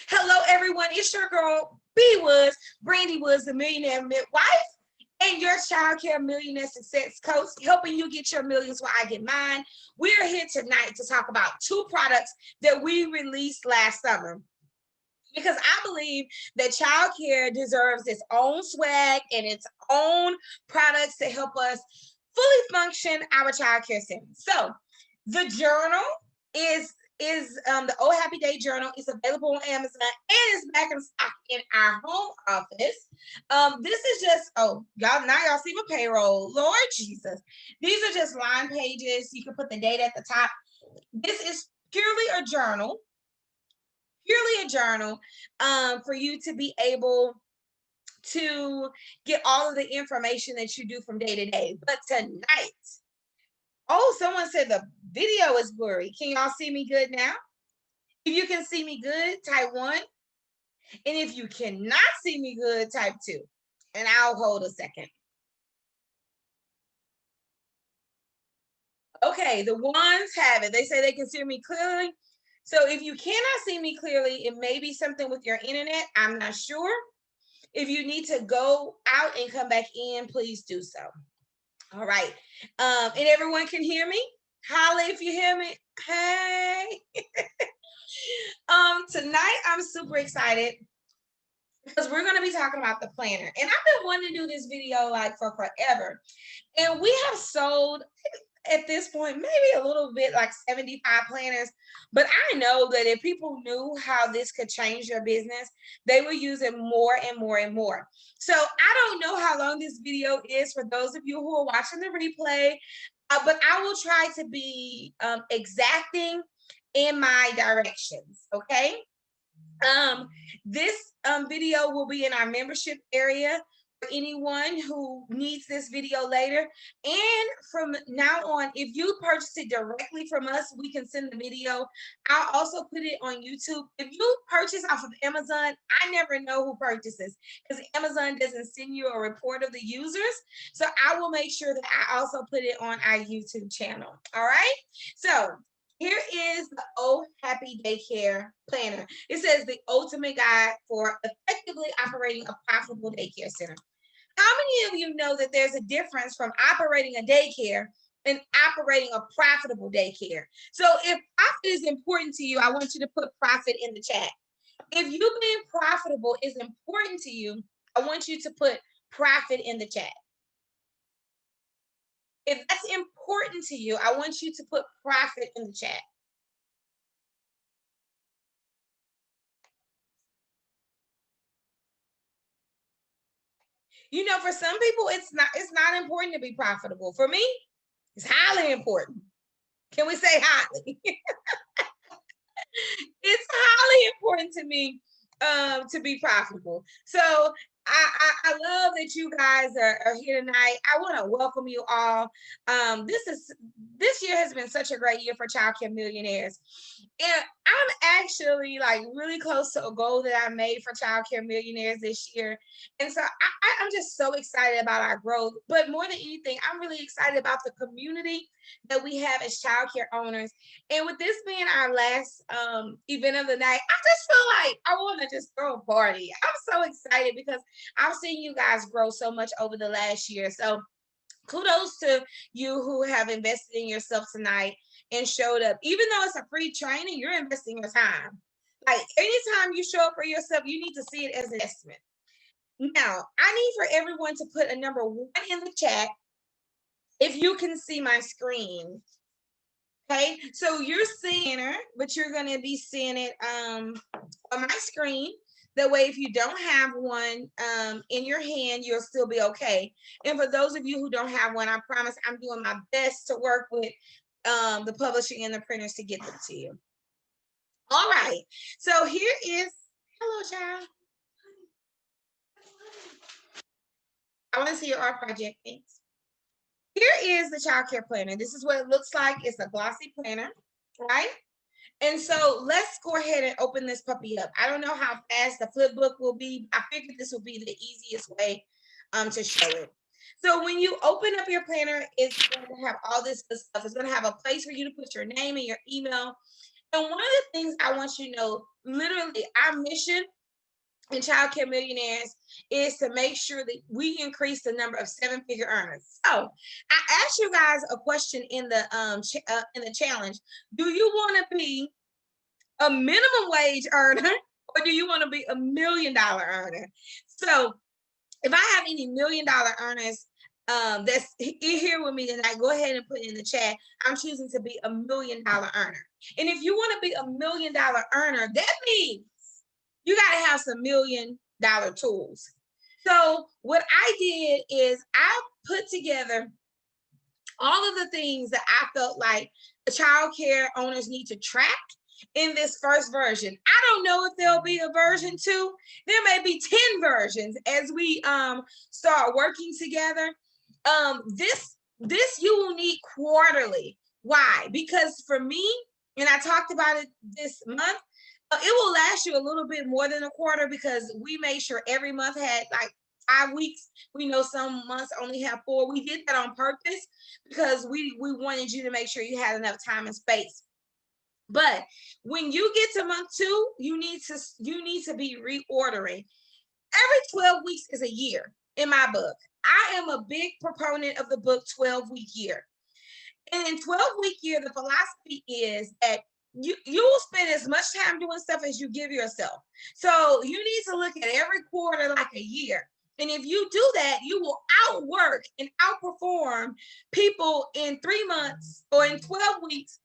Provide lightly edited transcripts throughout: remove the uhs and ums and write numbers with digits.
Hello, everyone. It's your girl, B Woods, Brandy Woods, the millionaire midwife, and your child care millionaire success coach, helping you get your millions while I get mine. We're here tonight to talk about two products that we released last summer, because I believe that childcare deserves its own swag and its own products to help us fully function our childcare setting. So the journal is the Oh Happy Day journal is available on Amazon and is back in stock in our home office. This is just, oh, y'all see my payroll. Lord Jesus. These are just line pages. You can put the date at the top. This is purely a journal for you to be able to get all of the information that you do from day to day. But tonight, oh, someone said the video is blurry. Can y'all see me good now? If you can see me good, type 1. And if you cannot see me good, type 2. And I'll hold a second. Okay, the ones have it. They say they can see me clearly. So if you cannot see me clearly, it may be something with your internet. I'm not sure. If you need to go out and come back in, please do so. All right. And everyone can hear me? Holla if you hear me. Hey. Tonight I'm super excited because we're going to be talking about the planner. And I've been wanting to do this video like for forever. And we have sold at this point maybe a little bit like 75 planners, but I know that if people knew how this could change your business, they will use it more and more and more. So I don't know how long this video is for those of you who are watching the replay, but I will try to be exacting in my directions. Okay. This video will be in our membership area for anyone who needs this video later. And from now on, if you purchase it directly from us, we can send the video. I'll also put it on YouTube. If you purchase off of Amazon, I never know who purchases because Amazon doesn't send you a report of the users. So I will make sure that I also put it on our YouTube channel. All right. So here is the Oh Happy Daycare Planner. It says the ultimate guide for effectively operating a profitable daycare center. How many of you know that there's a difference from operating a daycare and operating a profitable daycare? So if profit is important to you, I want you to put profit in the chat. If you being profitable is important to you, I want you to put profit in the chat. If that's important to you, I want you to put profit in the chat. You know, for some people, it's not important to be profitable. For me, it's highly important. Can we say highly? It's highly important to me to be profitable. So I love that you guys are here tonight. I want to welcome you all. This year has been such a great year for childcare millionaires. And I'm actually like really close to a goal that I made for childcare millionaires this year. And so I'm just so excited about our growth. But more than anything, I'm really excited about the community that we have as childcare owners. And with this being our last event of the night, I just feel like I want to just throw a party. I'm so excited because I've seen you guys grow so much over the last year. So kudos to you who have invested in yourself tonight and showed up. Even though it's a free training, you're investing your time. Like anytime you show up for yourself, you need to see it as an investment. Now, I need for everyone to put a number 1 in the chat if you can see my screen. Okay, so you're seeing it, but you're going to be seeing it on my screen. That way, if you don't have one in your hand, you'll still be okay. And for those of you who don't have one, I promise I'm doing my best to work with the publishing and the printers to get them to you. All right, so here is, hello, child. I want to see your art project, thanks. Here is the childcare planner. This is what it looks like. It's a glossy planner, right? And so let's go ahead and open this puppy up. I don't know how fast the flip book will be. I figured this will be the easiest way to show it. So when you open up your planner, it's going to have all this good stuff. It's going to have a place for you to put your name and your email. And one of the things I want you to know, literally, our mission in Childcare Millionaires is to make sure that we increase the number of seven-figure earners. So I asked you guys a question in the challenge. Do you want to be a minimum wage earner or do you want to be a $1 million earner? So if I have any $1 million earners that's here with me tonight, go ahead and put in the chat. I'm choosing to be a $1 million earner. And if you want to be a $1 million earner, that means you got to have some $1 million tools. So what I did is I put together all of the things that I felt like the child care owners need to track in this first version. I don't know if there'll be a version 2. There may be 10 versions as we start working together. This you will need quarterly. Why? Because for me, and I talked about it this month, it will last you a little bit more than a quarter because we made sure every month had like 5 weeks. We know some months only have 4. We did that on purpose because we wanted you to make sure you had enough time and space. But when you get to month 2, you need to be reordering. Every 12 weeks is a year in my book. I am a big proponent of the book 12-week year. And in 12-week year, the philosophy is that you will spend as much time doing stuff as you give yourself. So you need to look at every quarter like a year. And if you do that, you will outwork and outperform people in 3 months or in 12 weeks.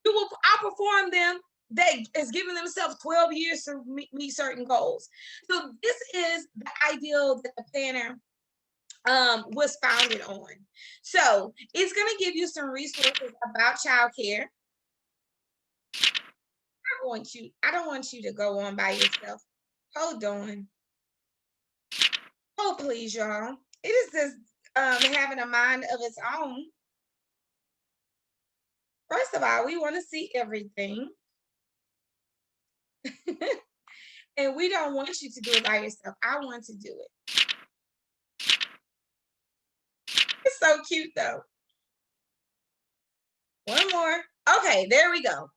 You will outperform them that is giving themselves 12 years to meet certain goals. So this is the ideal that the planner was founded on. So it's going to give you some resources about childcare. I don't want you to go on by yourself. Hold on. Oh, please, y'all. It is just having a mind of its own. First of all, we want to see everything. And we don't want you to do it by yourself. I want to do it. It's so cute, though. One more. Okay, there we go.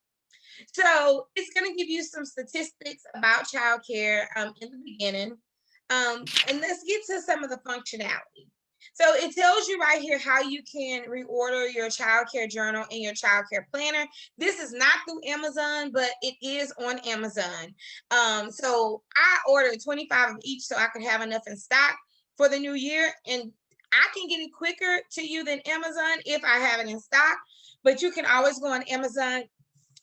So it's going to give you some statistics about childcare in the beginning. And let's get to some of the functionality. So it tells you right here how you can reorder your childcare journal and your childcare planner. This is not through Amazon, but it is on Amazon. So I ordered 25 of each so I could have enough in stock for the new year. And I can get it quicker to you than Amazon if I have it in stock. But you can always go on Amazon.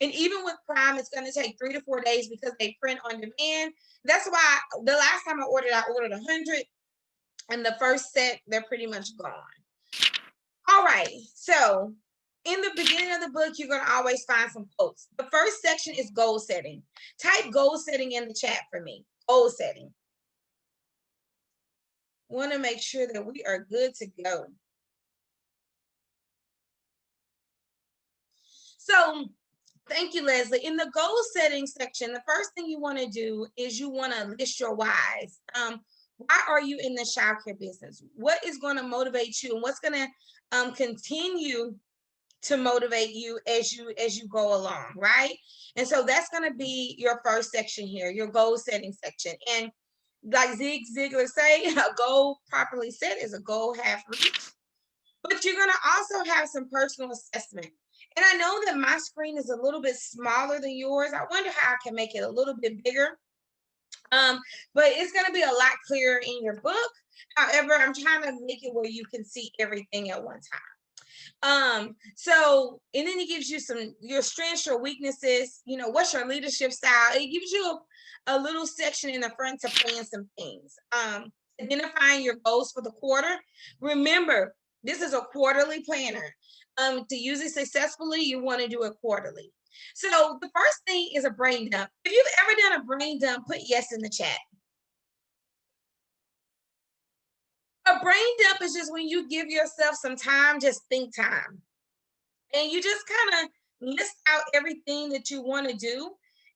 And even with Prime, it's going to take 3 to 4 days because they print on demand. That's why the last time I ordered 100. And the first set, they're pretty much gone. All right. So in the beginning of the book, you're going to always find some quotes. The first section is goal setting. Type goal setting in the chat for me. Goal setting. Want to make sure that we are good to go. So thank you, Leslie. In the goal setting section, the first thing you want to do is you want to list your whys. Why are you in the childcare business? What is going to motivate you, and what's going to continue to motivate you as you go along, right? And so that's going to be your first section here, your goal setting section. And like Zig Ziglar say, a goal properly set is a goal half reached. But you're going to also have some personal assessment. And I know that my screen is a little bit smaller than yours. I wonder how I can make it a little bit bigger. But it's going to be a lot clearer in your book. However, I'm trying to make it where you can see everything at one time. So, and then it gives you your strengths, your weaknesses, what's your leadership style. It gives you a little section in the front to plan some things. Identifying your goals for the quarter. Remember, this is a quarterly planner. To use it successfully, you want to do it quarterly. So the first thing is a brain dump. If you've ever done a brain dump, put yes in the chat. A brain dump is just when you give yourself some time, just think time. And you just kind of list out everything that you want to do.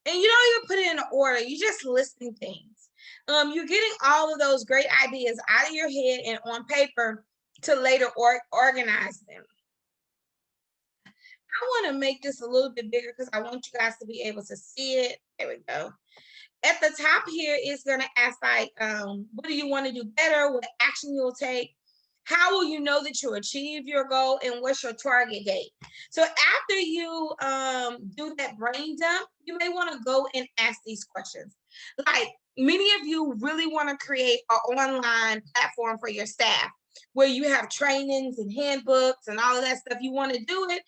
And you don't even put it in order. You're just listing things. You're getting all of those great ideas out of your head and on paper to later organize them. I want to make this a little bit bigger because I want you guys to be able to see it. There we go. At the top here is going to ask like, what do you want to do better? What action you'll take? How will you know that you achieve your goal? And what's your target date? So after you do that brain dump, you may want to go and ask these questions. Like many of you really want to create an online platform for your staff where you have trainings and handbooks and all of that stuff. You want to do it,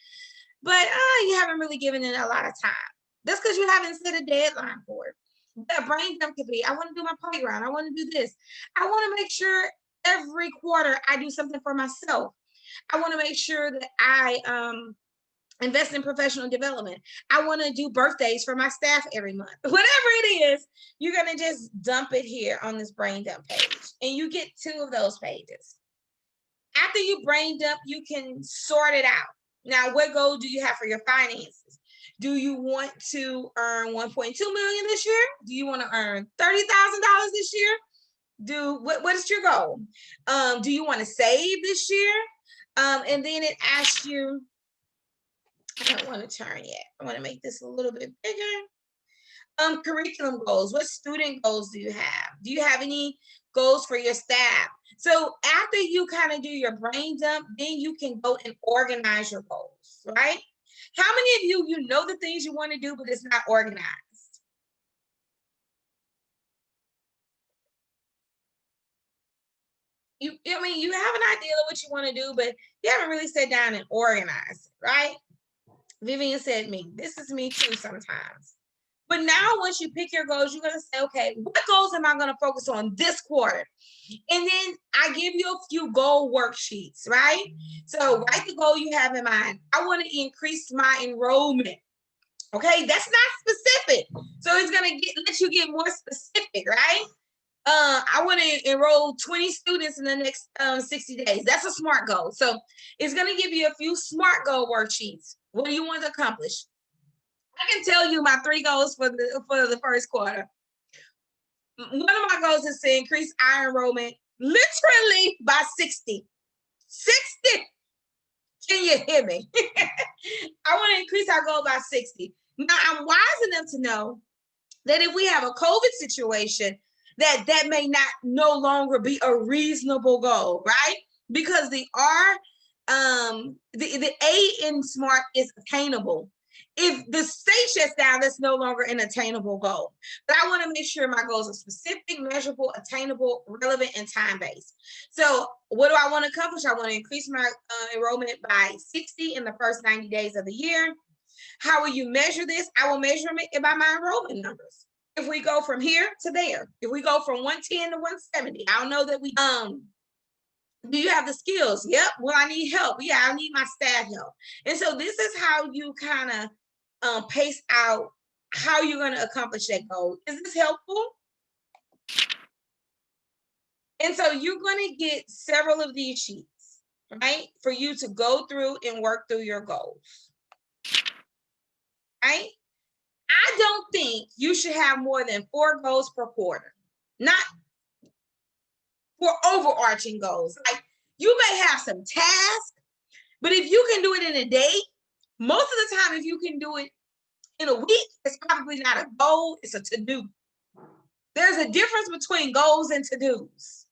but you haven't really given it a lot of time. That's because you haven't set a deadline for it. That brain dump could be, I want to do my playground. I want to do this. I want to make sure every quarter I do something for myself. I want to make sure that I invest in professional development. I want to do birthdays for my staff every month. Whatever it is, you're going to just dump it here on this brain dump page. And you get 2 of those pages. After you brain dump, you can sort it out. Now, what goal do you have for your finances? Do you want to earn 1.2 million this year? Do you want to earn $30,000 this year? What is your goal? Do you want to save this year? And then it asks you, I don't want to turn yet. I want to make this a little bit bigger. Curriculum goals. What student goals do you have? Do you have any goals for your staff? So after you kind of do your brain dump, then you can go and organize your goals, right? How many of you know the things you want to do, but it's not organized? You have an idea of what you want to do, but you haven't really sat down and organized it, right? Vivian said me. This is me too sometimes. But now once you pick your goals, you're going to say, okay, what goals am I going to focus on this quarter? And then I give you a few goal worksheets, right? So write the goal you have in mind. I want to increase my enrollment. Okay, that's not specific. So it's going to let you get more specific, right? I want to enroll 20 students in the next 60 days. That's a SMART goal. So it's going to give you a few SMART goal worksheets. What do you want to accomplish? I can tell you my 3 goals for the first quarter. One of my goals is to increase our enrollment literally by 60. 60. Can you hear me? I want to increase our goal by 60. Now, I'm wise enough to know that if we have a COVID situation, that may not no longer be a reasonable goal, right? Because the A in SMART is attainable. If the state shuts down, that's no longer an attainable goal. But I want to make sure my goals are specific, measurable, attainable, relevant, and time-based. So what do I want to accomplish? I want to increase my enrollment by 60 in the first 90 days of the year. How will you measure this? I will measure it by my enrollment numbers. If we go from here to there, if we go from 110 to 170, I'll know that we do you have the skills? Yep. Well, I need help. Yeah, I need my staff help. And so this is how you kind of pace out how you're going to accomplish that goal. Is this helpful? And so you're going to get several of these sheets, right? For you to go through and work through your goals, right? I don't think you should have more than 4 goals per quarter, not for overarching goals. Like you may have some tasks, but if you can do it in a day, most of the time, if you can do it in a week, it's probably not a goal, it's a to-do. There's a difference between goals and to-dos.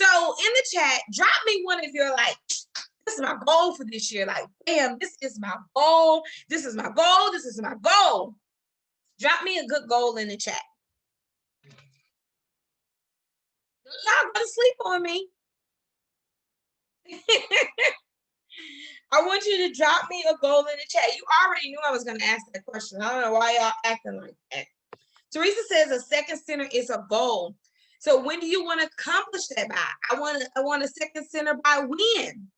So in the chat, drop me one of your like, this is my goal for this year. Like, bam, this is my goal. This is my goal. This is my goal. Drop me a good goal in the chat. Y'all go to sleep on me. I want you to drop me a goal in the chat. You already knew I was going to ask that question. I don't know why y'all acting like that. Teresa says a second center is a goal. So when do you want to accomplish that by? I want a second center by when,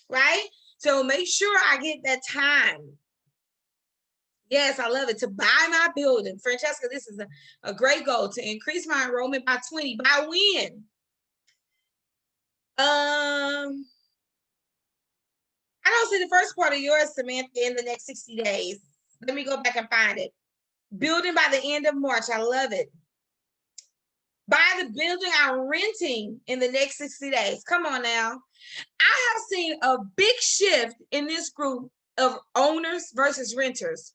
right? So make sure I get that time. Yes, I love it. To buy my building. Francesca, this is a great goal. To increase my enrollment by 20. By when? I don't see the first part of yours, Samantha, in the next 60 days. Let me go back and find it. Building by the end of March. I love it. Buy the building I'm renting in the next 60 days. Come on now. I have seen a big shift in this group of owners versus renters.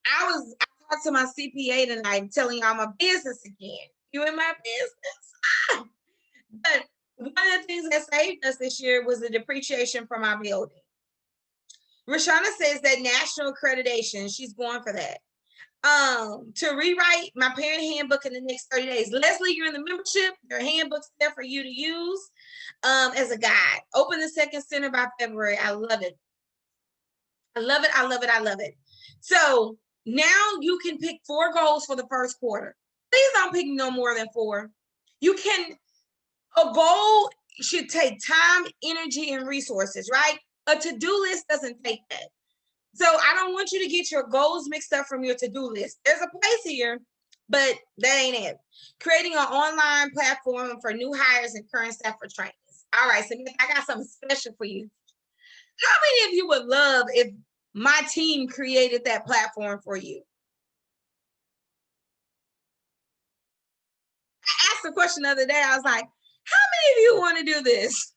I talked to my CPA tonight telling y'all my business again. You in my business? But one of the things that saved us this year was the depreciation from our building. Rashana says that national accreditation, she's going for that. To rewrite my parent handbook in the next 30 days. Leslie, you're in the membership. Your handbook's there for you to use as a guide. Open the second center by February. I love it. I love it. I love it. I love it. So now you can pick 4 goals for the first quarter. Please don't pick no more than 4. A goal should take time, energy, and resources, right? A to-do list doesn't take that. So I don't want you to get your goals mixed up from your to-do list. There's a place here, but that ain't it. Creating an online platform for new hires and current staff for trainings. All right, so I got something special for you. How many of you would love if my team created that platform for you? I asked the question the other day. I was like, how many of you want to do this?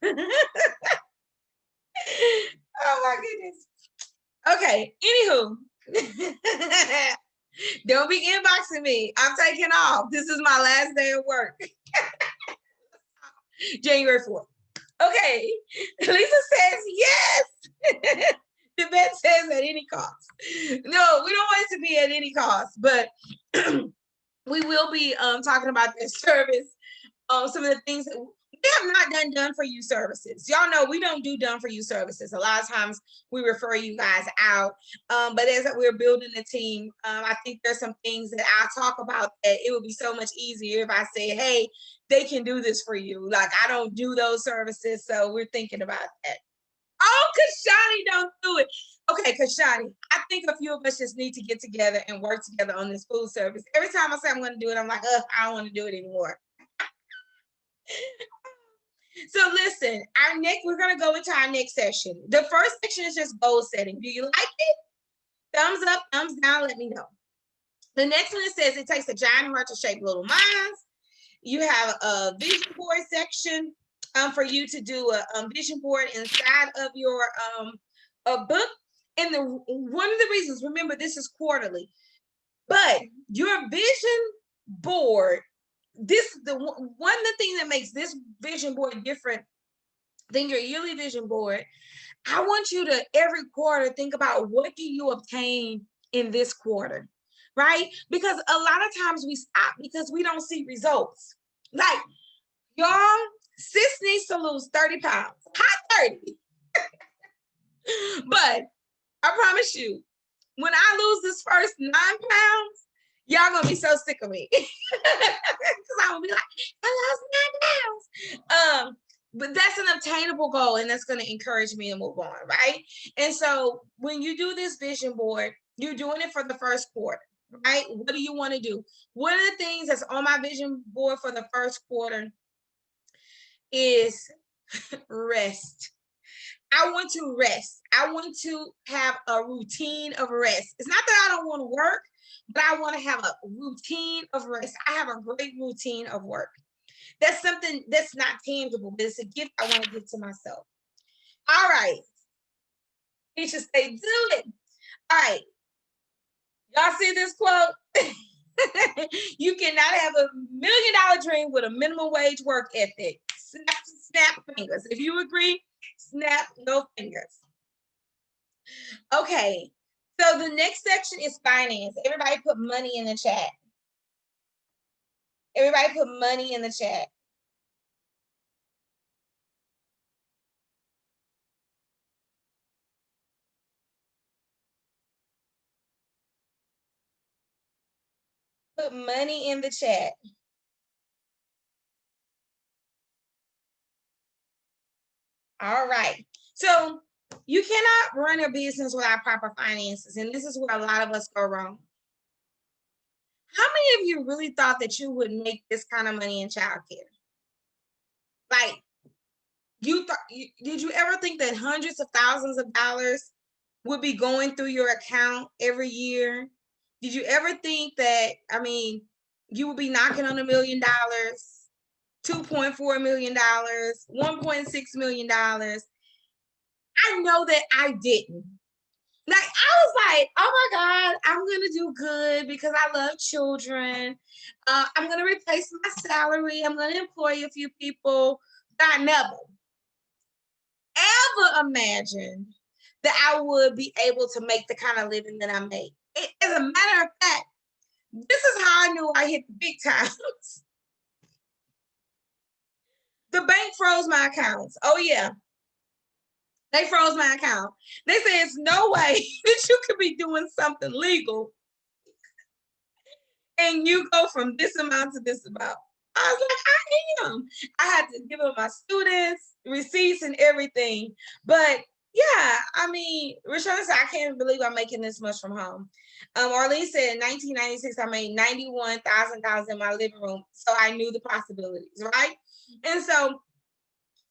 Oh my goodness. Okay, anywho. Don't be inboxing me. I'm taking off. This is my last day of work. January 4th. Okay. Lisa says yes. The vet says at any cost. No, we don't want it to be at any cost, but we will be talking about this service. Some of the things that we have not done for you services. Y'all know we don't do done for you services. A lot of times we refer you guys out. But as we're building a team, I think there's some things that I'll talk about that it would be so much easier if I say, hey, they can do this for you. Like I don't do those services. So we're thinking about that. Oh, Kashani don't do it. Okay, Kashani, I think a few of us just need to get together and work together on this food service. Every time I say I'm going to do it, I'm like, I don't want to do it anymore. So listen, we're going to go into our next session. The first section is just goal setting. Do you like it? Thumbs up, thumbs down, let me know. The next one, it says it takes a giant heart to shape little minds. You have a vision board section for you to do a vision board inside of your book. And one of the reasons, remember, this is quarterly, but your vision board, one of the things that makes this vision board different than your yearly vision board, I want you to every quarter think about what do you obtain in this quarter, right? Because a lot of times we stop because we don't see results. Like, y'all, sis needs to lose 30 pounds, hot 30. But I promise you, when I lose this first 9 pounds, y'all gonna be so sick of me. Because I'm gonna be like, I lost 9 pounds. But that's an obtainable goal, and that's gonna encourage me to move on, right? And so when you do this vision board, you're doing it for the first quarter, right? What do you want to do? One of the things that's on my vision board for the first quarter is rest. I want to rest. I want to have a routine of rest. It's not that I don't want to work, but I want to have a routine of rest. I have a great routine of work. That's something that's not tangible, but it's a gift I want to give to myself. All right. You should say, do it. All right. Y'all see this quote? You cannot have $1 million dream with a minimum wage work ethic. Snap fingers. If you agree, snap your fingers. Okay. So the next section is finance. Everybody put money in the chat. Everybody put money in the chat. Put money in the chat. All right. So you cannot run a business without proper finances. And this is where a lot of us go wrong. How many of you really thought that you would make this kind of money in childcare? Like, did you ever think that hundreds of thousands of dollars would be going through your account every year? Did you ever think that, you would be knocking on $1 million, $2.4 million, $1.6 million? I know that I didn't. Like, I was like, oh my God, I'm going to do good because I love children. I'm going to replace my salary. I'm going to employ a few people. But I never, ever imagined that I would be able to make the kind of living that I make. As a matter of fact, this is how I knew I hit the big times. The bank froze my accounts. Oh, yeah. They froze my account. They said, it's no way that you could be doing something legal and you go from this amount to this amount. I was like, I am. I had to give them my students receipts and everything. But yeah, I mean, Rashona said, I can't believe I'm making this much from home. Arlene said in 1996, I made $91,000 in my living room. So I knew the possibilities, right? And so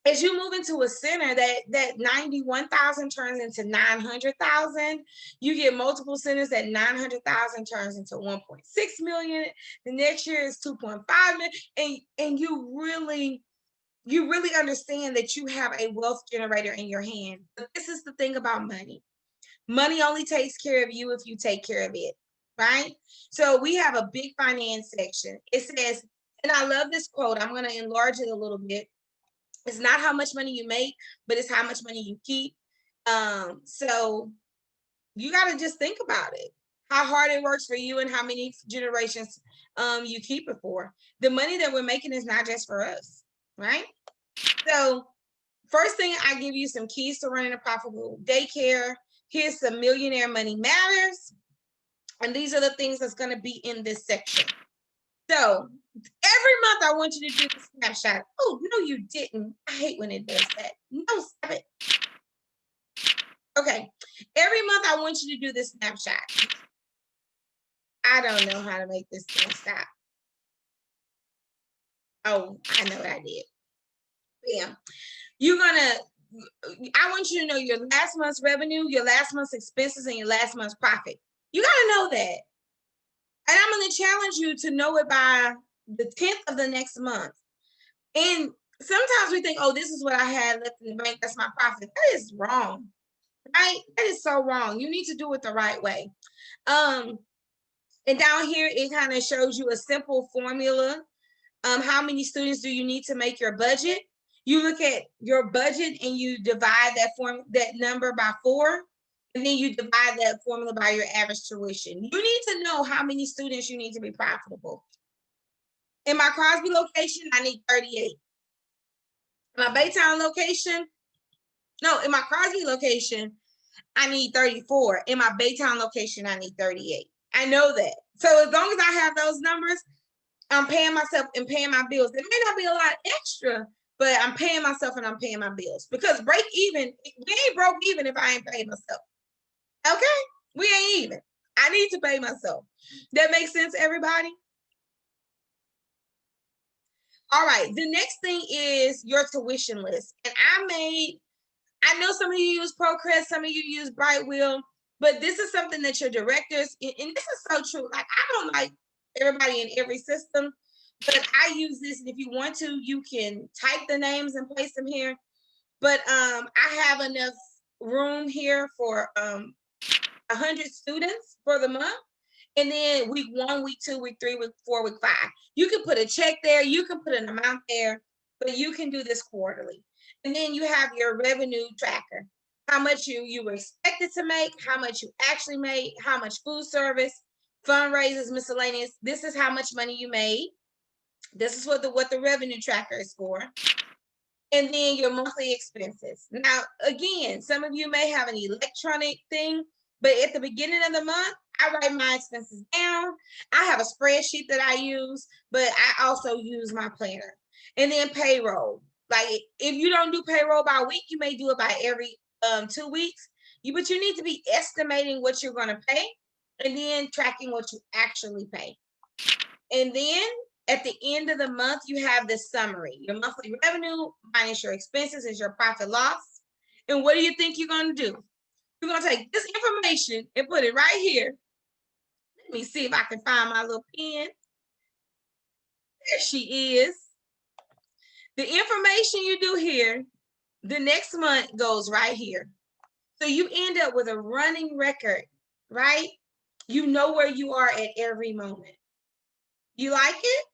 as you move into a center, that 91,000 turns into 900,000. You get multiple centers, that 900,000 turns into 1.6 million. The next year is 2.5 million, and you really understand that you have a wealth generator in your hand. But this is the thing about money. Money only takes care of you if you take care of it, right? So we have a big finance section. It says, and I love this quote. I'm going to enlarge it a little bit. It's not how much money you make, but it's how much money you keep. So you got to just think about it, how hard it works for you and how many generations you keep it for. The money that we're making is not just for us, right? So first thing, I give you some keys to running a profitable daycare. Here's some Millionaire Money Matters. And these are the things that's going to be in this section. So every month I want you to do the snapshot. Oh, no, you didn't. I hate when it does that. No, stop it. Okay. Every month I want you to do this snapshot. I don't know how to make this thing stop. Oh, I know what I did. Yeah. I want you to know your last month's revenue, your last month's expenses, and your last month's profit. You got to know that. And I'm going to challenge you to know it by the 10th of the next month. And sometimes we think, oh, this is what I had left in the bank. That's my profit. That is wrong, right? That is so wrong. You need to do it the right way. And down here, it kind of shows you a simple formula. How many students do you need to make your budget? You look at your budget and you divide that number by 4. And then you divide that formula by your average tuition. You need to know how many students you need to be profitable. In my Crosby location, I need 38. In my Baytown location, in my Crosby location, I need 34. In my Baytown location, I need 38. I know that. So as long as I have those numbers, I'm paying myself and paying my bills. It may not be a lot extra, but I'm paying myself and I'm paying my bills. Because break even, we ain't broke even if I ain't paid myself. Okay? We ain't even. I need to pay myself. That makes sense, everybody? All right. The next thing is your tuition list. And I know some of you use Procrest, some of you use Brightwheel, but this is something that your directors, and this is so true. Like, I don't like everybody in every system, but I use this. And if you want to, you can type the names and place them here. But I have enough room here for 100 students for the month. And then week 1, week 2, week 3, week 4, week 5. You can put a check there. You can put an amount there, but you can do this quarterly. And then you have your revenue tracker. How much you were expected to make, how much you actually made, how much food service, fundraisers, miscellaneous. This is how much money you made. This is what the revenue tracker is for. And then your monthly expenses. Now, again, some of you may have an electronic thing, but at the beginning of the month, I write my expenses down. I have a spreadsheet that I use, but I also use my planner. And then payroll. Like, if you don't do payroll by week, you may do it by every 2 weeks. But you need to be estimating what you're going to pay and then tracking what you actually pay. And then at the end of the month, you have the summary. Your monthly revenue minus your expenses is your profit loss. And what do you think you're going to do? You're going to take this information and put it right here. Let me see if I can find my little pen. There she is. The information you do here, The next month goes right here. So you end up with a running record, right? You know where you are at every moment. You like it?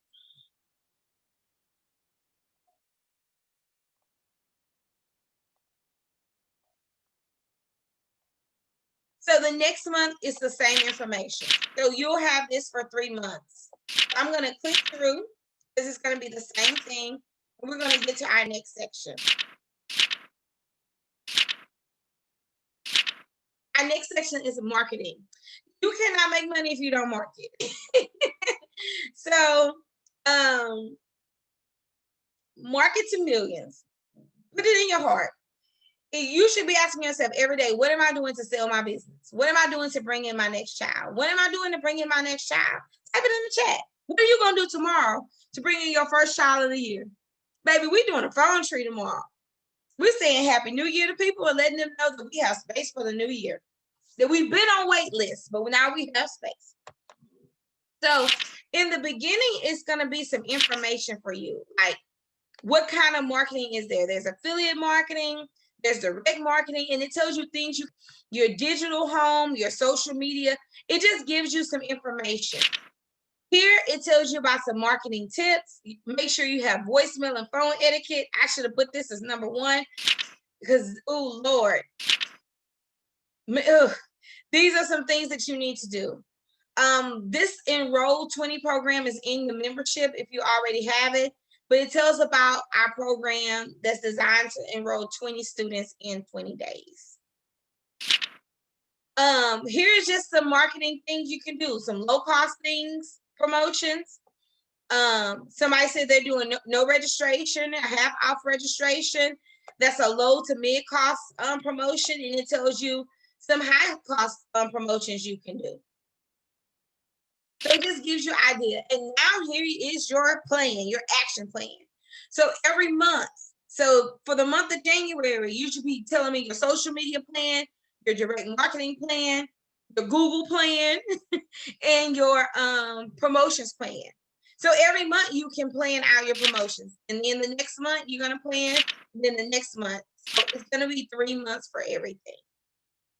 So the next month is the same information. So you'll have this for 3 months. I'm going to click through because it's going to be the same thing. We're going to get to our next section. Our next section is marketing. You cannot make money if you don't market. So, market to millions. Put it in your heart. You should be asking yourself every day, what am I doing to sell my business? What am I doing to bring in my next child? What am I doing to bring in my next child? Type it in the chat. What are you going to do tomorrow to bring in your first child of the year? Baby, we're doing a phone tree tomorrow. We're saying Happy New Year to people and letting them know that we have space for the new year. That we've been on wait lists, but now we have space. So in the beginning, it's going to be some information for you. Like, what kind of marketing is there? There's affiliate marketing, there's direct marketing, and it tells you things your digital home, your social media. It just gives you some information. Here, it tells you about some marketing tips. Make sure you have voicemail and phone etiquette. I should have put this as number 1 because, oh, Lord. Ugh. These are some things that you need to do. This Enroll 20 program is in the membership if you already have it, but it tells about our program that's designed to enroll 20 students in 20 days. Here's just some marketing things you can do, some low-cost things, promotions. Somebody said they're doing no registration, a half off registration. That's a low to mid cost promotion, and it tells you some high cost promotions you can do. So it just gives you an idea. And now here is your plan, your action plan. So every month, so for the month of January, you should be telling me your social media plan, your direct marketing plan, your Google plan, and your promotions plan. So every month you can plan out your promotions. And then the next month you're going to plan, and then the next month. So it's going to be 3 months for everything.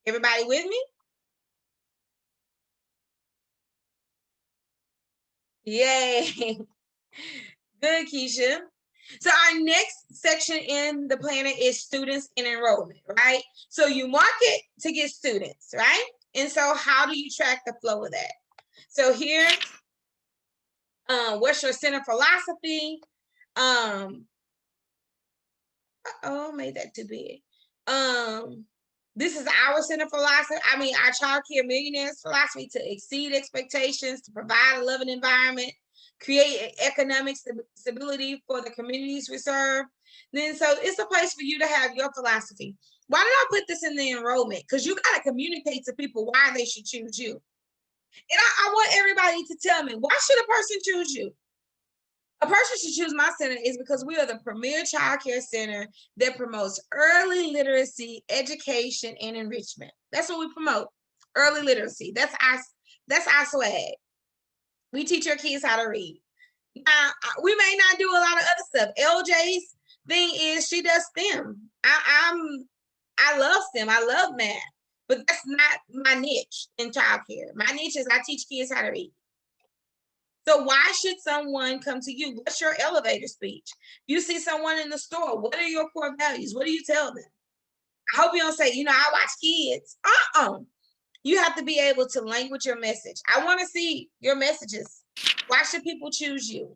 Everybody with me? Yay. Good, Keisha. So our next section in the planner is students and enrollment, right? So you market to get students, right? And so how do you track the flow of that? So here, what's your center philosophy? Made that too big. This is our center philosophy. I mean, our Childcare Millionaires philosophy: to exceed expectations, to provide a loving environment, create economic stability for the communities we serve. Then, so it's a place for you to have your philosophy. Why did I put this in the enrollment? Because you got to communicate to people why they should choose you. And I want everybody to tell me, why should a person choose you? A person should choose my center is because we are the premier child care center that promotes early literacy, education, and enrichment. That's what we promote. Early literacy. That's our swag. We teach our kids how to read. Now, we may not do a lot of other stuff. LJ's thing is she does STEM. I love STEM. I love math, but that's not my niche in childcare. My niche is I teach kids how to read. So why should someone come to you? What's your elevator speech? You see someone in the store, what are your core values? What do you tell them? I hope you don't say, I watch kids. You have to be able to language your message. I want to see your messages. Why should people choose you?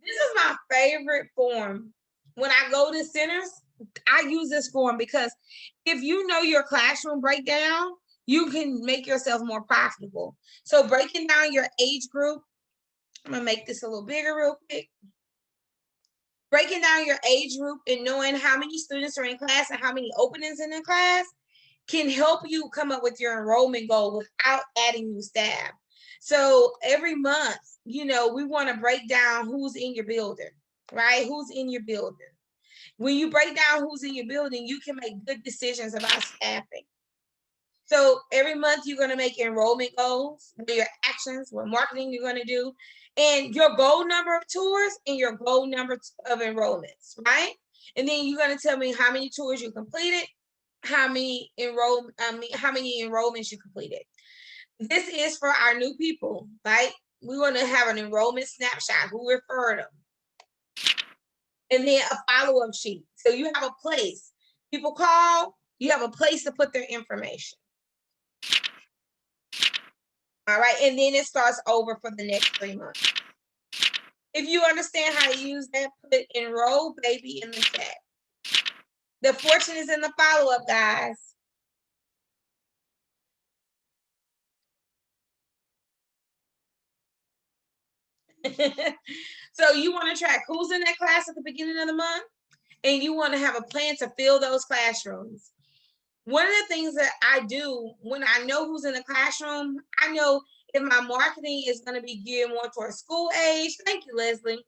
This is my favorite form. When I go to centers, I use this form because if you know your classroom breakdown, you can make yourself more profitable. So breaking down your age group, I'm going to make this a little bigger real quick. Breaking down your age group and knowing how many students are in class and how many openings in the class can help you come up with your enrollment goal without adding new staff. So every month, we want to break down who's in your building, right? Who's in your building. When you break down who's in your building, you can make good decisions about staffing. So every month you're going to make enrollment goals, what are your actions, what marketing you're going to do, and your goal number of tours and your goal number of enrollments, right? And then you're going to tell me how many tours you completed, how many enrollments you completed. This is for our new people, right? We want to have an enrollment snapshot, who referred them. And then a follow-up sheet. So you have a place. People call, you have a place to put their information. All right, and then it starts over for the next 3 months. If you understand how to use that, put enroll baby in the chat. The fortune is in the follow-up, guys. So you want to track who's in that class at the beginning of the month, and you want to have a plan to fill those classrooms. One of the things that I do when I know who's in the classroom, I know if my marketing is going to be geared more towards school age. Thank you, Leslie.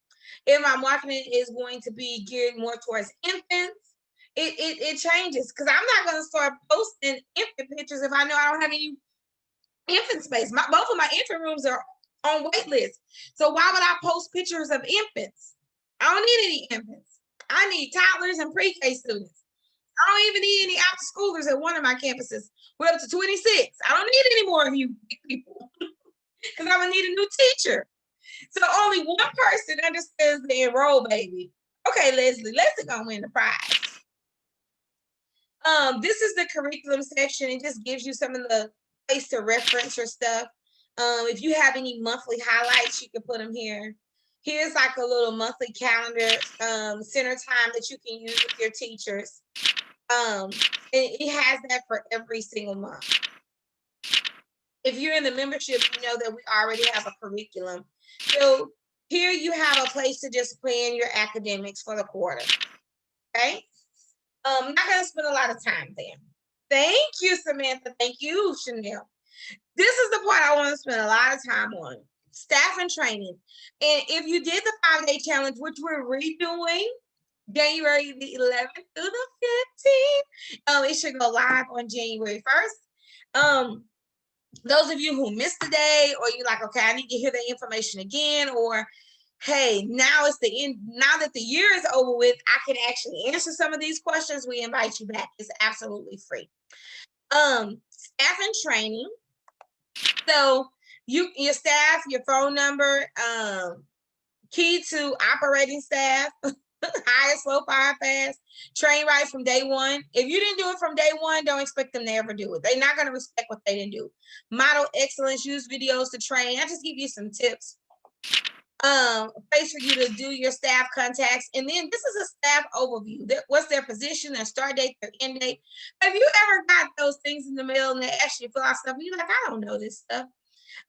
If my marketing is going to be geared more towards infants, it changes, because I'm not going to start posting infant pictures if I know I don't have any infant space. Both of my infant rooms are on wait list. So why would I post pictures of infants? I don't need any infants. I need toddlers and pre-K students. I don't even need any after schoolers at one of my campuses. We're up to 26. I don't need any more of you people because I'm gonna need a new teacher. So only one person understands the enroll baby. Okay, Leslie gonna win the prize. This is the curriculum section. It just gives you some of the place to reference your stuff. If you have any monthly highlights, you can put them here. Here's like a little monthly calendar, center time that you can use with your teachers. And it has that for every single month. If you're in the membership, you know that we already have a curriculum. So here you have a place to just plan your academics for the quarter. Okay. I'm not going to spend a lot of time there. Thank you, Samantha. Thank you, Chanel. This is the part I want to spend a lot of time on. Staff and training. And if you did the 5-day challenge, which we're redoing January the 11th through the 15th, it should go live on January 1st. Those of you who missed the day, or you're like, okay, I need to hear the information again, or hey, now it's the end. Now that the year is over with, I can actually answer some of these questions. We invite you back. It's absolutely free. Staff and training. So your staff, your phone number, key to operating staff, hire slow, fire fast, train right from day one. If you didn't do it from day one, don't expect them to ever do it. They're not going to respect what they didn't do. Model excellence, use videos to train. I just give you some tips. Place for you to do your staff contacts. And then this is a staff overview. What's their position, their start date, their end date. Have you ever got those things in the mail and they actually fill out stuff and you're like, I don't know this stuff.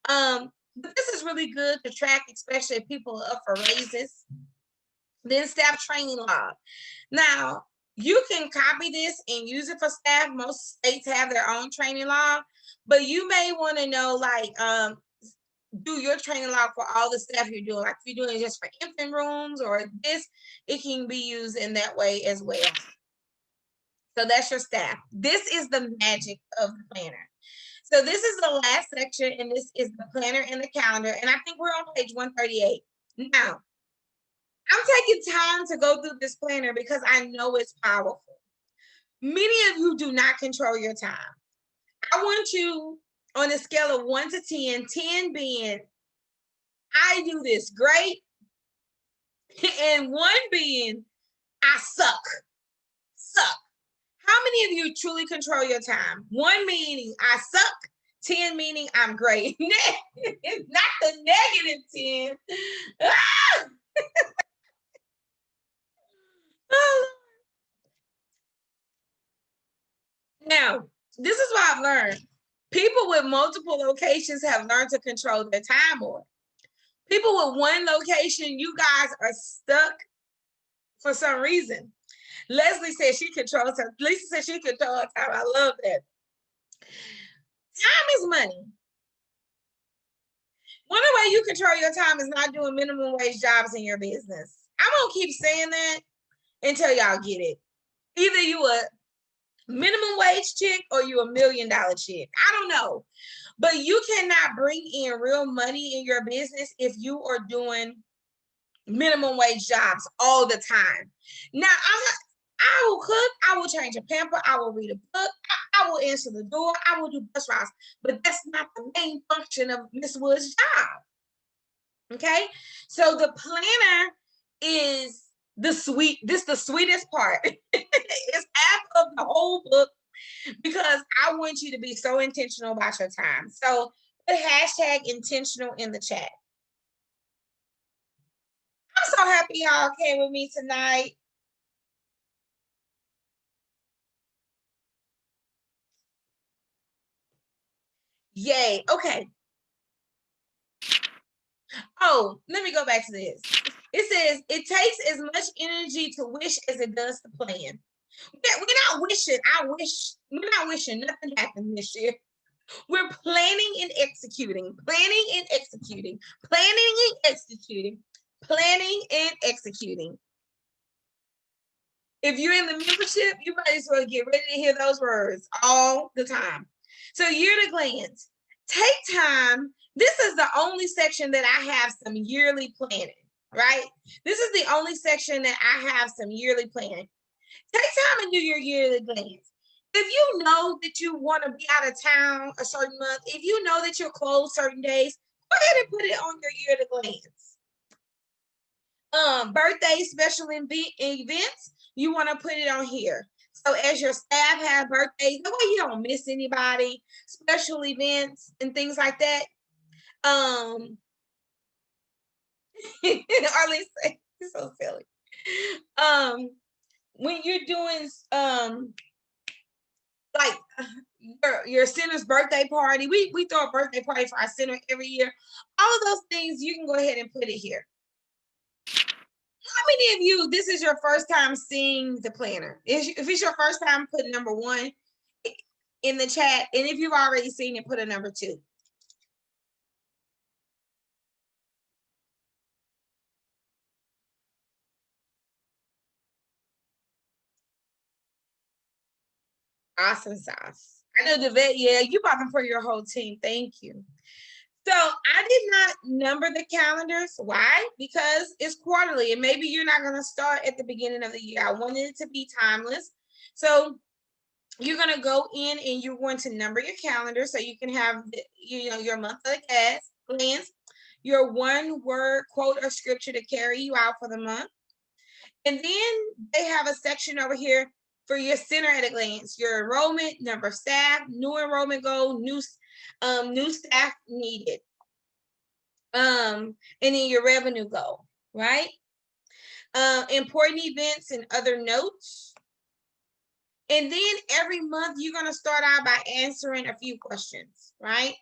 But this is really good to track, especially if people are up for raises. Then staff training log. Now, you can copy this and use it for staff. Most states have their own training log, but you may want to know, like, do your training log for all the staff you're doing. Like if you're doing it just for infant rooms or this, it can be used in that way as well. So that's your staff. This is the magic of the planner. So this is the last section, and this is the planner and the calendar. And I think we're on page 138. Now, I'm taking time to go through this planner because I know it's powerful. Many of you do not control your time. I want you on a scale of 1 to 10, 10 being, I do this great, and 1 being, I suck. How many of you truly control your time? 1 meaning I suck, 10 meaning I'm great. Not the negative 10. Now, this is what I've learned. People with multiple locations have learned to control their time more. People with one location, you guys are stuck for some reason. Leslie said she controls her. Lisa said she controls her time. I love that. Time is money. One way you control your time is not doing minimum wage jobs in your business. I'm going to keep saying that until y'all get it. Either you a minimum wage chick or you $1 million chick. I don't know. But you cannot bring in real money in your business if you are doing minimum wage jobs all the time. Now, I will cook, I will change a pamper, I will read a book, I will answer the door, I will do bus routes, but that's not the main function of Miss Wood's job. Okay, so the planner is the sweetest part. It's half of the whole book because I want you to be so intentional about your time. So put hashtag intentional in the chat. I'm so happy y'all came with me tonight. Yay. Okay. Oh, let me go back to this. It says it takes as much energy to wish as it does to plan. We're not wishing. We're not wishing nothing happened this year. We're planning and executing, planning and executing, planning and executing, planning and executing. If you're in the membership, you might as well get ready to hear those words all the time. So year to glance, take time. This is the only section that I have some yearly planning, right? This is the only section that I have some yearly planning. Take time and do your yearly glance. If you know that you want to be out of town a certain month, if you know that you're closed certain days, go ahead and put it on your yearly glance. Birthday special events, you want to put it on here. So as your staff have birthdays, that way you don't miss anybody, special events and things like that. Arlene say, so silly. When you're doing like your center's birthday party, we throw a birthday party for our center every year. All of those things, you can go ahead and put it here. How many of you, this is your first time seeing the planner? If it's your first time, put number 1 in the chat. And if you've already seen it, put a number 2. Awesome sauce. I know the vet, yeah, you bought them for your whole team. Thank you. So I did not number the calendars. Why? Because it's quarterly, and maybe you're not going to start at the beginning of the year. I wanted it to be timeless. So you're going to go in and you're going to number your calendar so you can have, your monthly glance, your 1-word quote or scripture to carry you out for the month. And then they have a section over here for your center at a glance, your enrollment, number of staff, new enrollment goal, new staff needed. And then your revenue goal, right? Important events and other notes. And then every month you're going to start out by answering a few questions, right?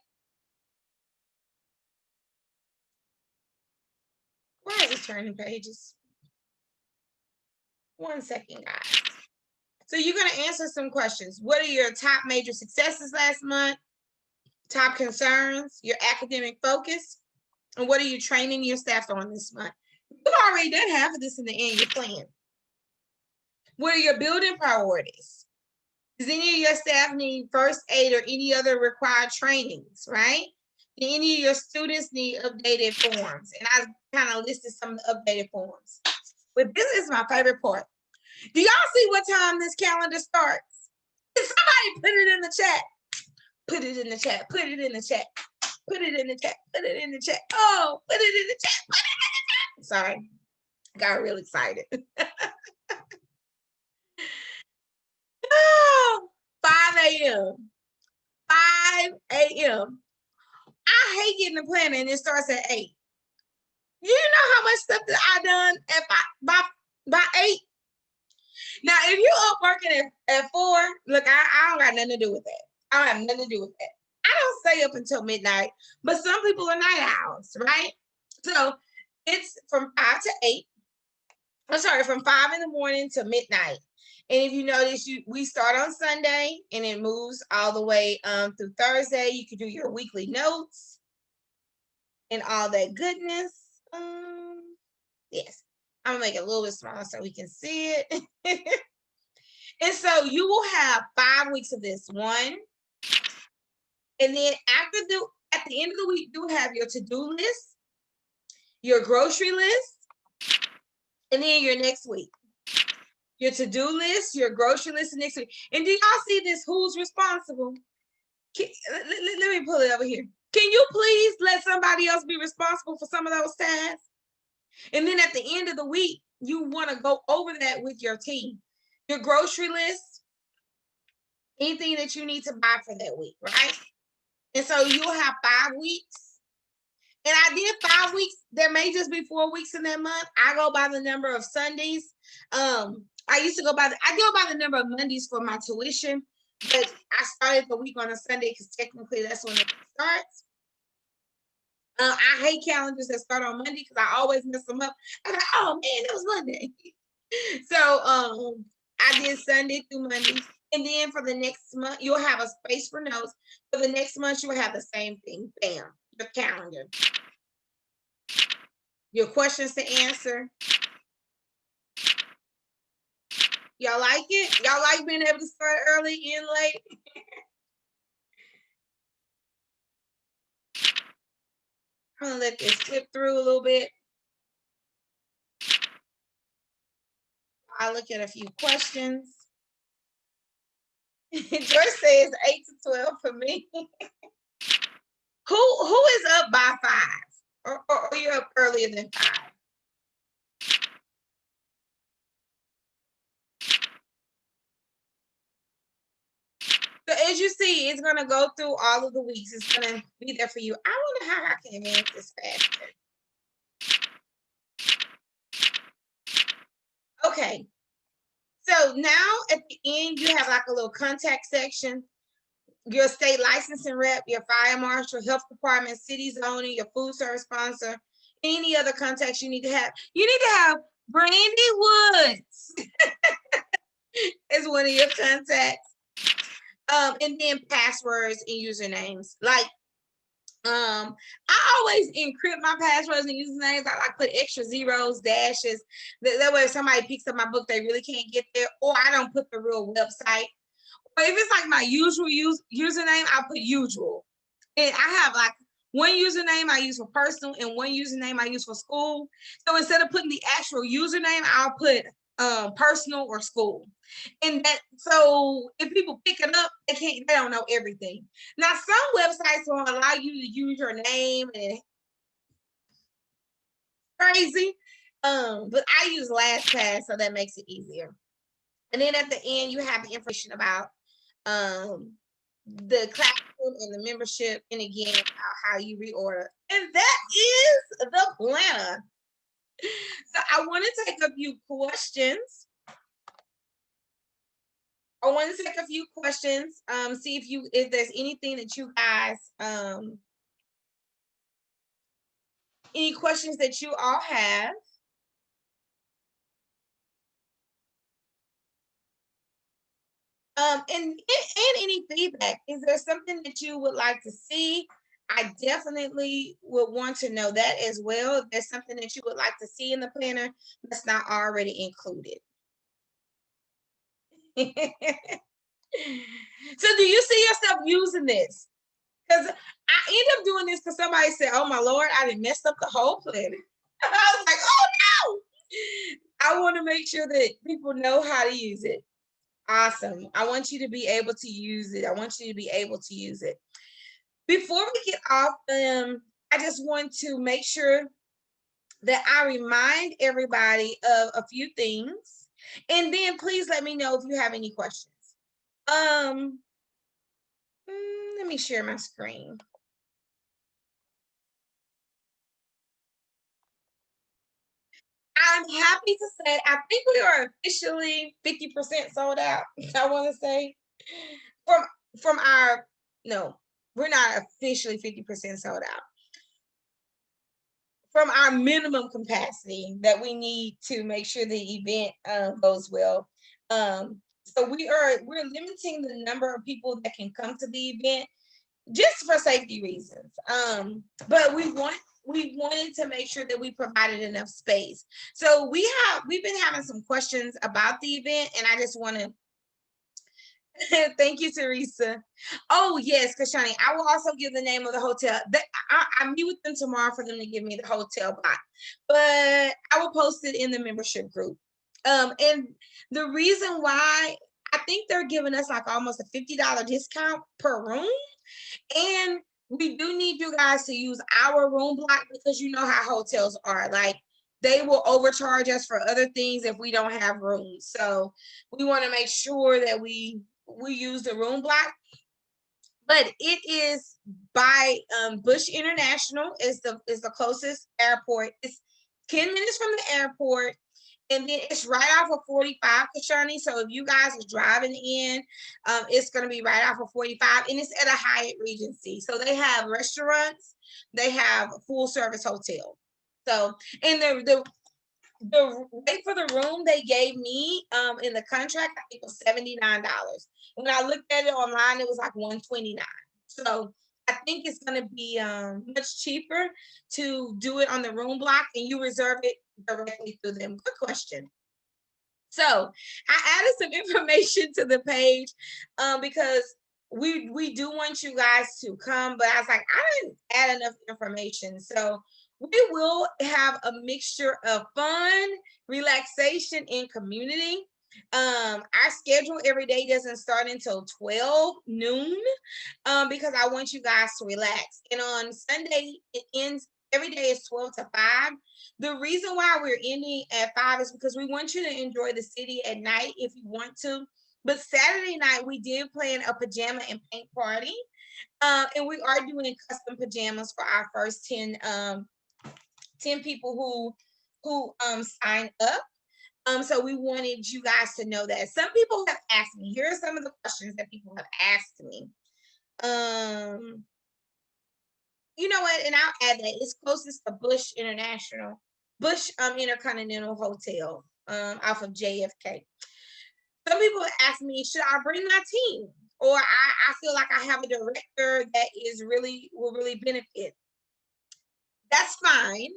Why is it turning pages? 1 second, guys. So you're going to answer some questions. What are your top major successes last month? Top concerns, your academic focus, and what are you training your staff on this month? You've already done half of this in the annual plan. What are your building priorities? Does any of your staff need first aid or any other required trainings, right? Do any of your students need updated forms? And I kind of listed some of the updated forms. But this is my favorite part. Do y'all see what time this calendar starts? Somebody put it in the chat. Put it in the chat. Put it in the chat. Put it in the chat. Put it in the chat. Oh, put it in the chat. Put it in the chat. Sorry. Got real excited. Oh, 5 a.m. 5 a.m. I hate getting the planner and it starts at 8. You know how much stuff that I done at by 8? Now, if you up working at 4, look, I don't got nothing to do with that. I don't have nothing to do with that. I don't stay up until midnight, but some people are night owls, right? So it's from 5 to 8. I'm sorry, from 5 in the morning to midnight. And if you notice, we start on Sunday and it moves all the way through Thursday. You can do your weekly notes and all that goodness. Yes, I'm gonna make it a little bit smaller so we can see it. And so you will have 5 weeks of this one. And then at the end of the week, you will have your to-do list, your grocery list, and then your next week. your to-do list, your grocery list next week. And do y'all see this? Who's responsible? Let me pull it over here. Can you please let somebody else be responsible for some of those tasks? And then at the end of the week, you want to go over that with your team. Your grocery list, anything that you need to buy for that week, right? And so you'll have 5 weeks. And I did 5 weeks. There may just be 4 weeks in that month. I go by the number of Sundays. I used to go by the number of Mondays for my tuition, but I started the week on a Sunday because technically that's when it starts. I hate calendars that start on Monday because I always mess them up. I'm like, oh man, it was Monday. So I did Sunday through Monday. And then for the next month, you'll have a space for notes. For the next month, you'll have the same thing. Bam, your calendar. Your questions to answer. Y'all like it? Y'all like being able to start early and late? I'm gonna let this flip through a little bit. I'll look at a few questions. Joyce says 8 to 12 for me. Who is up by 5? Or you're up earlier than 5? So as you see, it's gonna go through all of the weeks. It's gonna be there for you. I wonder how I can advance this faster. Okay. So now at the end, you have like a little contact section. Your state licensing rep, your fire marshal, health department, city zoning, your food service sponsor, any other contacts you need to have. You need to have Brandy Woods as one of your contacts. And then passwords and usernames. Like, I always encrypt my passwords and usernames. I like put extra zeros, dashes. That way if somebody picks up my book, they really can't get there. Or I don't put the real website. Or if it's like my usual username, I'll put usual. And I have like one username I use for personal and one username I use for school. So instead of putting the actual username, I'll put personal or school. And that, so if people pick it up, they don't know everything. Now some websites will allow you to use your name and crazy. But I use LastPass, so that makes it easier. And then at the end, you have the information about the classroom and the membership, and again, how you reorder. And that is the planner. So I want to take a few questions. See if there's anything that you guys, any questions that you all have. And any feedback. Is there something that you would like to see? I definitely would want to know that as well. If there's something that you would like to see in the planner that's not already included. So do you see yourself using this? Because I end up doing this because somebody said, oh my Lord, I done messed up the whole planner. I was like, oh no. I want to make sure that people know how to use it. Awesome. I want you to be able to use it. Before we get off, I just want to make sure that I remind everybody of a few things. And then please let me know if you have any questions. Let me share my screen. I'm happy to say, I think we are officially 50% sold out. I want to say from our, no, we're not officially 50% sold out. From our minimum capacity that we need to make sure the event goes well. So we're limiting the number of people that can come to the event just for safety reasons. But we wanted to make sure that we provided enough space. So we've been having some questions about the event, and I just want to thank you, Teresa. Oh yes, Kashani. I will also give the name of the hotel. I meet with them tomorrow for them to give me the hotel block, but I will post it in the membership group. And the reason why, I think they're giving us like almost a $50 discount per room. And we do need you guys to use our room block, because you know how hotels are. Like, they will overcharge us for other things if we don't have rooms. So we want to make sure that we use the room block. But it is by Bush International is the closest airport. It's 10 minutes from the airport. And then it's right off of 45, Kashani. So if you guys are driving in, it's going to be right off of 45. And it's at a Hyatt Regency. So they have restaurants. They have a full service hotel. So, and the rate for the room they gave me in the contract, I think, was $79. When I looked at it online, it was like $129. So I think it's going to be much cheaper to do it on the room block, and you reserve it directly through them. Good question. So I added some information to the page because we do want you guys to come, but I was like, I didn't add enough information. So we will have a mixture of fun, relaxation, and community. Our schedule every day doesn't start until 12 noon because I want you guys to relax. And on Sunday, it ends, every day is 12 to 5. The reason why we're ending at 5 is because we want you to enjoy the city at night if you want to. But Saturday night, we did plan a pajama and paint party. And we are doing custom pajamas for our first 10 people who sign up. So we wanted you guys to know that. Some people have asked me, here are some of the questions that people have asked me. You know what? And I'll add that it's closest to Bush Intercontinental Hotel off of JFK. Some people ask me, should I bring my team? Or I feel like I have a director that will really benefit. That's fine.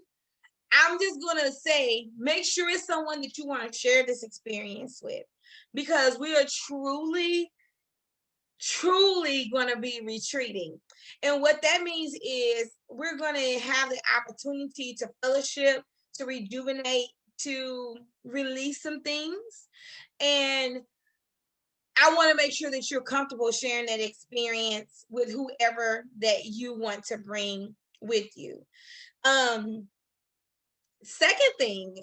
I'm just gonna say, make sure it's someone that you want to share this experience with, because we are truly going to be retreating. And what that means is we're going to have the opportunity to fellowship, to rejuvenate, to release some things. And I want to make sure that you're comfortable sharing that experience with whoever that you want to bring with you. Second thing,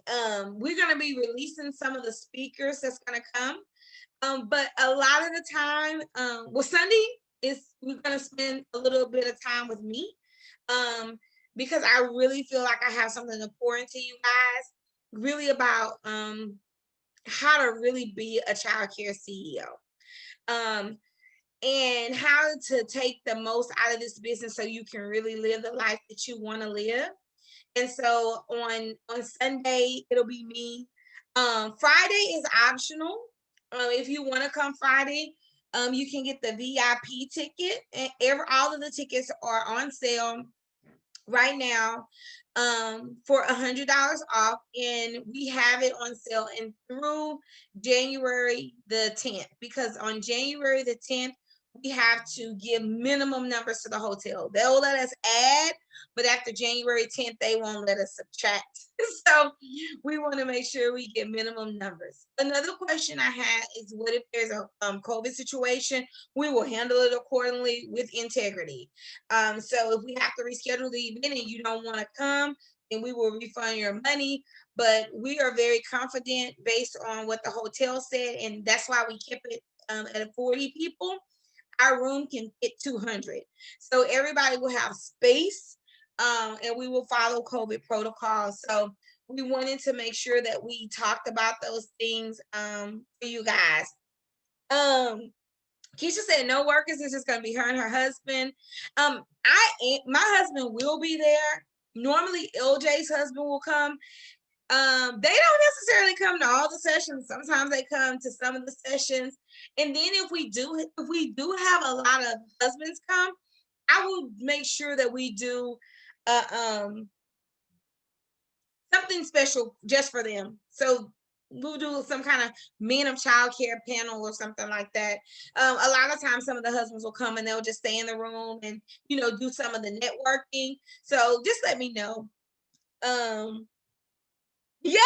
we're going to be releasing some of the speakers that's going to come. But a lot of the time, Sunday we're going to spend a little bit of time with me because I really feel like I have something to pour into you guys, really about how to really be a childcare CEO. And how to take the most out of this business so you can really live the life that you want to live. And so on Sunday, it'll be me. Friday is optional. If you want to come Friday, you can get the VIP ticket, and all of the tickets are on sale right now for $100 off, and we have it on sale and through January the 10th, because on January the 10th we have to give minimum numbers to the hotel. They'll let us add, but after January 10th, they won't let us subtract. So we want to make sure we get minimum numbers. Another question I had is, what if there's a COVID situation? We will handle it accordingly with integrity. So if we have to reschedule the event and you don't want to come, then we will refund your money. But we are very confident based on what the hotel said, and that's why we kept it at 40 people. Our room can fit 200. So everybody will have space, and we will follow COVID protocols. So we wanted to make sure that we talked about those things for you guys. Keisha said no workers. It's just going to be her and her husband. My husband will be there. Normally LJ's husband will come. They don't necessarily come to all the sessions. Sometimes they come to some of the sessions. And then if we do have a lot of husbands come, I will make sure that we do something special just for them. So we'll do some kind of men of childcare panel or something like that. A lot of times some of the husbands will come and they'll just stay in the room and, do some of the networking. So just let me know. Yay!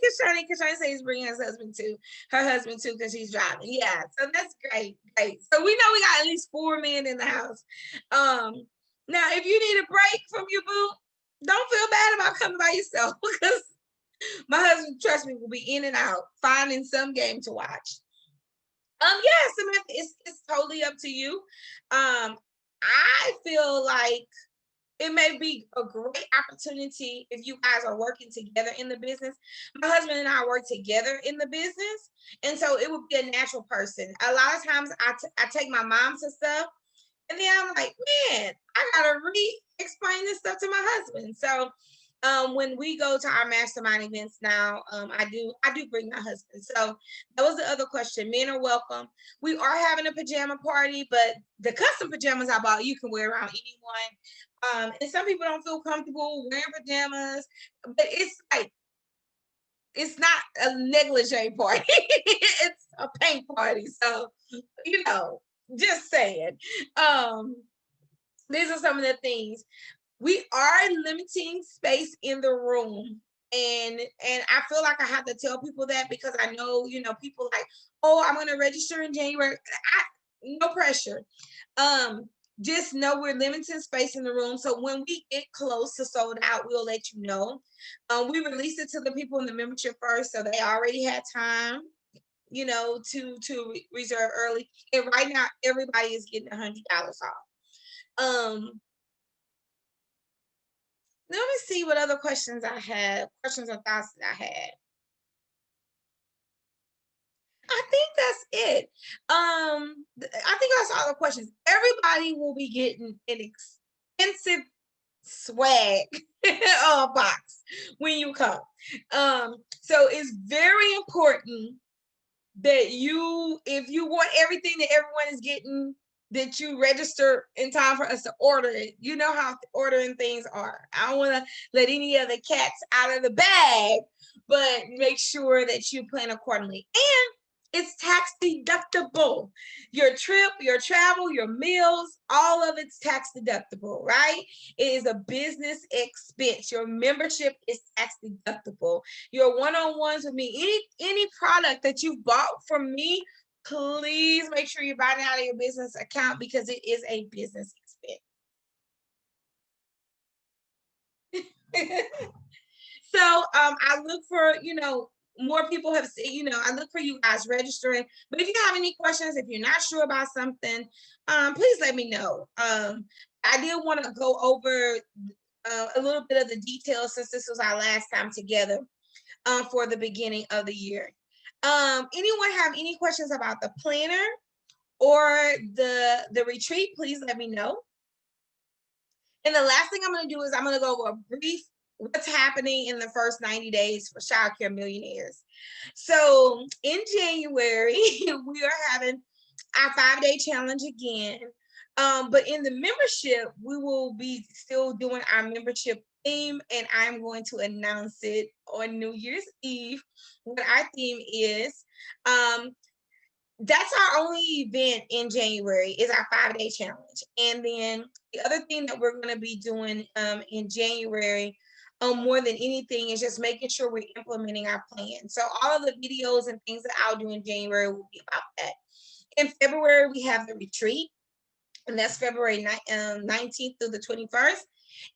Kashani says he's bringing her husband too, because she's driving. Yeah, so that's great. Great. So we know we got at least 4 men in the house. Now if you need a break from your boo, don't feel bad about coming by yourself, because my husband, trust me, will be in and out finding some game to watch. Yeah, Samantha, it's totally up to you. I feel like it may be a great opportunity if you guys are working together in the business. My husband and I work together in the business, and so it would be a natural person. A lot of times I take my mom to stuff, and then I'm like, man, I gotta re-explain this stuff to my husband. So when we go to our mastermind events now, I do bring my husband. So that was the other question. Men are welcome. We are having a pajama party, but the custom pajamas I bought, you can wear around anyone. And some people don't feel comfortable wearing pajamas, but it's not a negligee party. It's a paint party. So, you know, just saying. Um, these are some of the things. We are limiting space in the room. And I feel like I have to tell people that, because I know, people like, oh, I'm going to register in January. No pressure. Just know we're limiting space in the room. So when we get close to sold out, we'll let you know. We released it to the people in the membership first, so they already had time, to reserve early. And right now, everybody is getting $100 off. Let me see what other questions I had, questions or thoughts that I had. I think that's it. I think that's all the questions. Everybody will be getting an expensive swag box when you come. So it's very important that if you want everything that everyone is getting, that you register in time for us to order it. You know how ordering things are. I don't want to let any of the cats out of the bag, but make sure that you plan accordingly. And it's tax deductible. Your trip, your travel, your meals, all of it's tax deductible, right? It is a business expense. Your membership is tax deductible. Your one-on-ones with me, any product that you bought from me, please make sure you're buying it out of your business account, because it is a business expense. So I look for, more people have said, I look for you guys registering. But if you have any questions, if you're not sure about something, please let me know. I did want to go over a little bit of the details, since this was our last time together for the beginning of the year. Anyone have any questions about the planner or the retreat? Please let me know. And the last thing I'm going to do is I'm going to go over a brief what's happening in the first 90 days for Childcare Millionaires. So in January, we are having our 5-day challenge again. But in the membership, we will be still doing our membership theme, and I'm going to announce it on New Year's Eve, what our theme is. That's our only event in January, is our 5-day challenge. And then the other thing that we're going to be doing in January, more than anything, is just making sure we're implementing our plan. So all of the videos and things that I'll do in January will be about that. In February, we have the retreat, and that's February 19th through the 21st.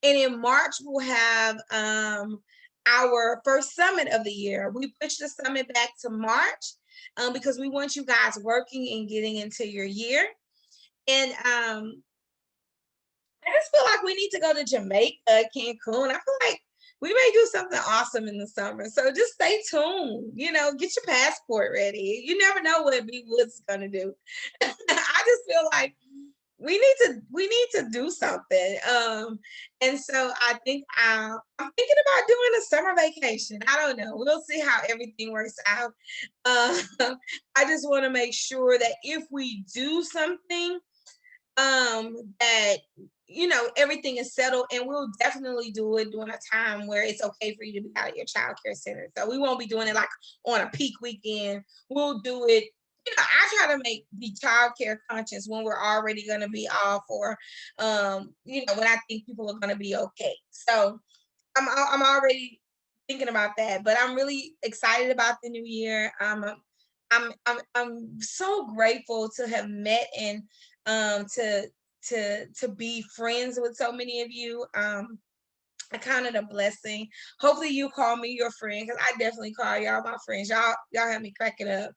And in March, we'll have our first summit of the year. We pushed the summit back to March because we want you guys working and getting into your year. And I just feel like we need to go to Jamaica, Cancun. I feel like we may do something awesome in the summer. So just stay tuned, get your passport ready. You never know what B Woods is gonna do. I just feel like we need to do something. And so I think I'm thinking about doing a summer vacation. I don't know. We'll see how everything works out. I just want to make sure that if we do something, that everything is settled, and we'll definitely do it during a time where it's okay for you to be out of your child care center. So we won't be doing it like on a peak weekend. We'll do it. I try to be child care conscious when we're already going to be off, or when I think people are going to be okay. So I'm already thinking about that. But I'm really excited about the new year. I'm so grateful to have met and to be friends with so many of you. I count it a blessing. Hopefully you call me your friend, because I definitely call y'all my friends. Y'all have me cracking up.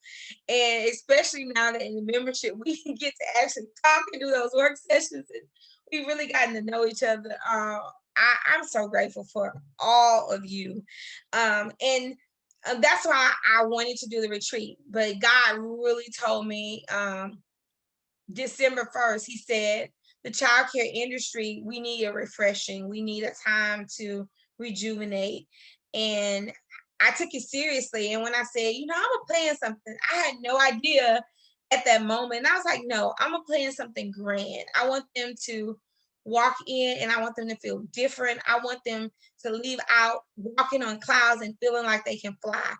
And especially now that in the membership, we can get to actually talk and do those work sessions. And we've really gotten to know each other. I'm so grateful for all of you. And that's why I wanted to do the retreat. But God really told me December 1st, he said, the childcare industry, we need a refreshing. We need a time to rejuvenate. And I took it seriously. And when I said, I'm gonna plan something, I had no idea at that moment. And I was like, no, I'm gonna plan something grand. I want them to walk in and I want them to feel different. I want them to leave out walking on clouds and feeling like they can fly.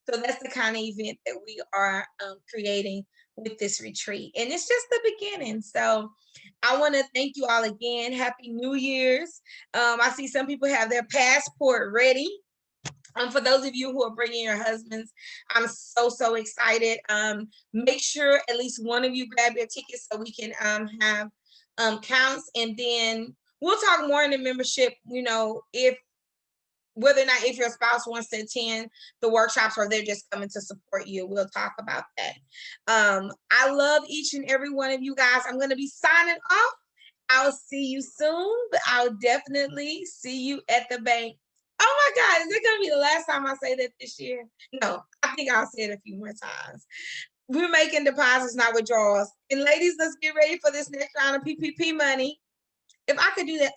So that's the kind of event that we are creating with this retreat. And it's just the beginning. So I want to thank you all again. Happy New Year's. I see some people have their passport ready. For those of you who are bringing your husbands, I'm so excited. Make sure at least one of you grab your tickets so we can have counts. And then we'll talk more in the membership, if whether or not if your spouse wants to attend the workshops or they're just coming to support you. We'll talk about that. I love each and every one of you guys. I'm going to be signing off. I'll see you soon, but I'll definitely see you at the bank. Oh my God, is it going to be the last time I say that this year? No, I think I'll say it a few more times. We're making deposits, not withdrawals. And ladies, let's get ready for this next round of PPP money. If I could do that,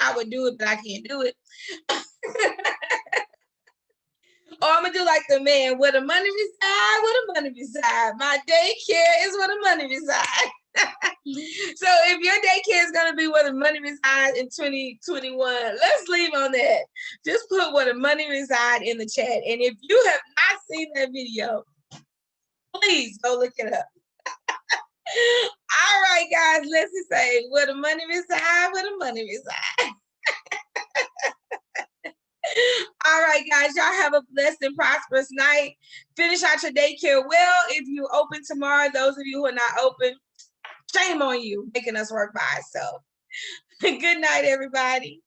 I would do it, but I can't do it. Or I'm gonna do like the man, where the money reside, where the money reside. My daycare is where the money reside. So if your daycare is gonna be where the money resides in 2021, let's leave on that. Just put where the money reside in the chat. And if you have not seen that video, please go look it up. All right, guys, let's just say where the money reside, where the money reside. All right, guys, y'all have a blessed and prosperous night. Finish out your daycare well. If you open tomorrow, those of you who are not open, shame on you making us work by ourselves. Good night, everybody.